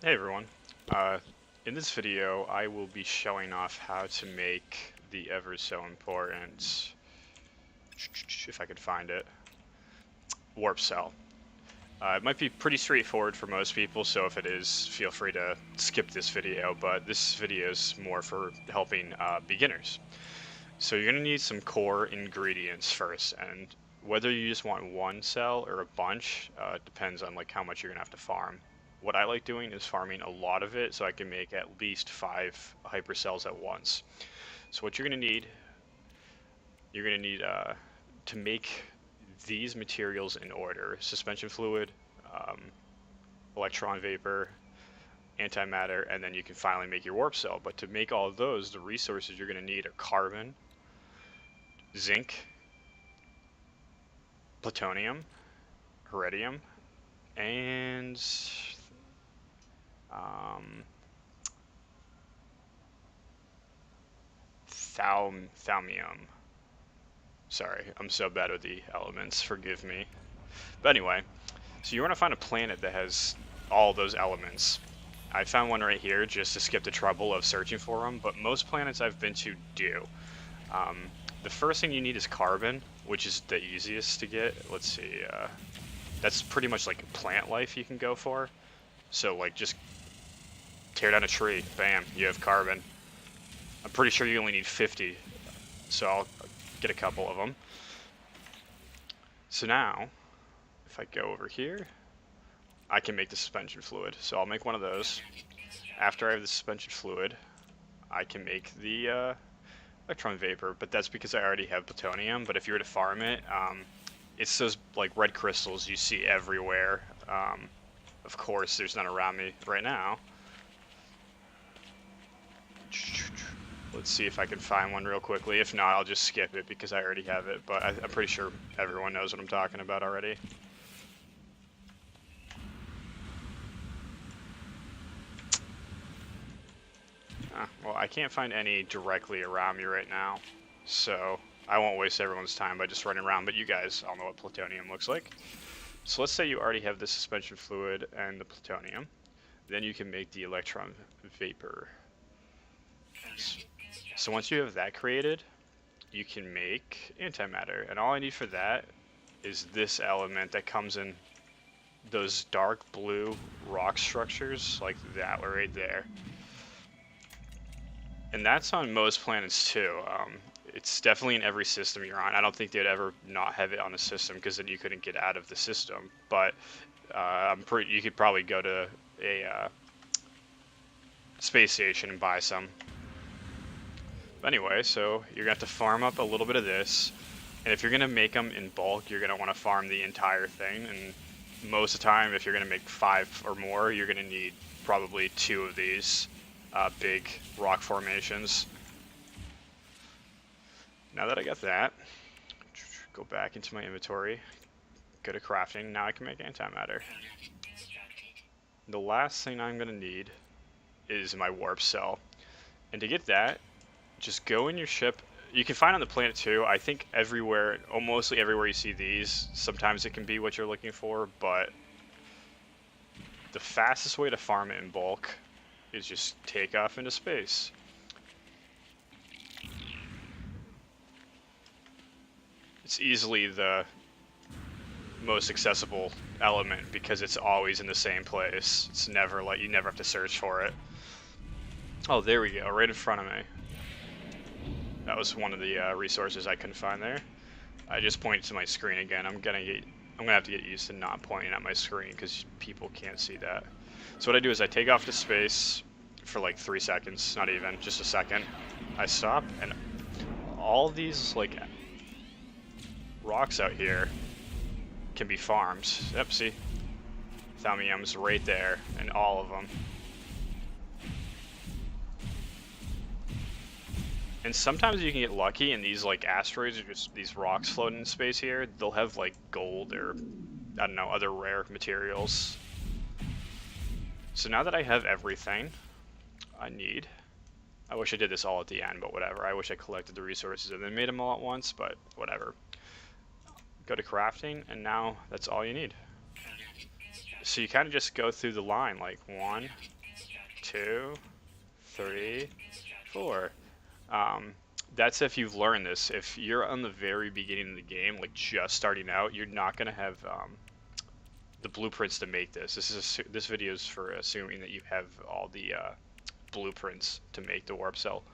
Hey everyone. In this video, I will be showing off how to make the ever so important, if I could find it, warp cell. It might be pretty straightforward for most people, so if it is, feel free to skip this video, but this video is more for helping beginners. So you're going to need some core ingredients first, and whether you just want one cell or a bunch depends on like how much you're going to have to farm. What I like doing is farming a lot of it so I can make at least 5 hypercells at once. So what you're going to need to make these materials in order: suspension fluid, um, electron vapor, antimatter, and then you can finally make your warp cell. But to make all of those, the resources you're going to need are carbon, zinc, plutonium, iridium, and um, thaumium. Sorry, I'm so bad with the elements, forgive me. But anyway, so you want to find a planet that has all those elements. I found one right here just to skip the trouble of searching for them, but most planets I've been to do. Um, the first thing you need is carbon, which is the easiest to get. Let's see, that's pretty much like plant life you can go for. So like just tear down a tree, bam, you have carbon. I'm pretty sure you only need 50, so I'll get a couple of them. So now, if I go over here, I can make the suspension fluid. So I'll make one of those. After I have the suspension fluid, I can make the electron vapor, but that's because I already have plutonium. But if you were to farm it, it's those like red crystals you see everywhere. Of course, there's none around me right now. Let's see if I can find one real quickly. If not, I'll just skip it because I already have it, but I'm pretty sure everyone knows what I'm talking about already. Well, I can't find any directly around me right now, so I won't waste everyone's time by just running around, but you guys all know what plutonium looks like. So let's say you already have the suspension fluid and the plutonium. Then you can make the electron vapor. So once you have that created, you can make antimatter, and all I need for that is this element that comes in those dark blue rock structures, like that right there. And that's on most planets too. It's definitely in every system you're on. I don't think they'd ever not have it on the system because then you couldn't get out of the system. But you could probably go to a space station and buy some. But anyway, so you're gonna have to farm up a little bit of this, and if you're gonna make them in bulk, you're gonna want to farm the entire thing. And most of the time, if you're gonna make 5 or more, you're gonna need probably 2 of these big rock formations. Now that I got that, go back into my inventory, go to crafting. Now I can make antimatter. The last thing I'm gonna need is my warp cell, and to get that, just go in your ship. You can find on the planet too. I think everywhere, almost everywhere you see these, sometimes it can be what you're looking for, but the fastest way to farm it in bulk is just take off into space. It's easily the most accessible element because it's always in the same place. It's never like you never have to search for it. Oh, there we go, right in front of me. That was one of the resources I couldn't find there. I just pointed to my screen again. I'm gonna have to get used to not pointing at my screen because people can't see that. So what I do is I take off to space for like 3 seconds, not even, just a second. I stop, and all these like rocks out here can be farmed. Yep, see? Thaumium's right there, and all of them. And sometimes you can get lucky, and these like asteroids or just these rocks floating in space here, they'll have like gold or, I don't know, other rare materials. So now that I have everything I need, I wish I did this all at the end, but whatever. I wish I collected the resources and then made them all at once, but whatever. Go to crafting, and now that's all you need. So you kind of just go through the line, like 1, 2, 3, 4. That's if you've learned this. If you're on the very beginning of the game, like just starting out, you're not gonna have the blueprints to make this. This video is for assuming that you have all the blueprints to make the warp cell.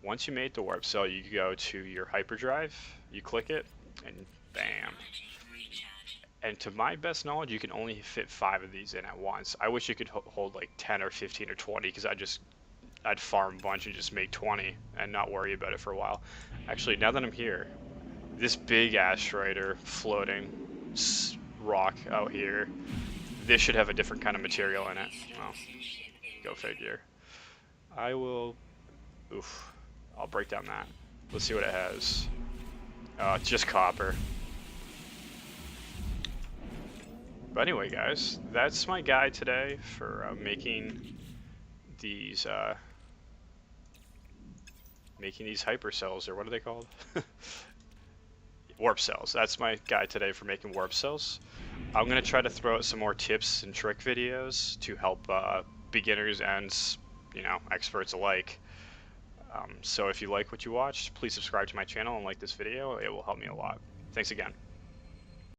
Once you make the warp cell, you go to your hyperdrive, you click it, and bam. And to my best knowledge, you can only fit 5 of these in at once. I wish you could hold like 10 or 15 or 20, because I'd farm a bunch and just make 20 and not worry about it for a while. Actually, now that I'm here, this big asteroid floating rock out here, this should have a different kind of material in it. Well, go figure. I'll break down that. Let's see what it has. It's just copper. But anyway, guys, that's my guide today for making these hypercells, or what are they called? Warp cells. That's my guide today for making warp cells. I'm gonna try to throw out some more tips and trick videos to help beginners and experts alike. So if you like what you watched, please subscribe to my channel and like this video. It will help me a lot. Thanks again.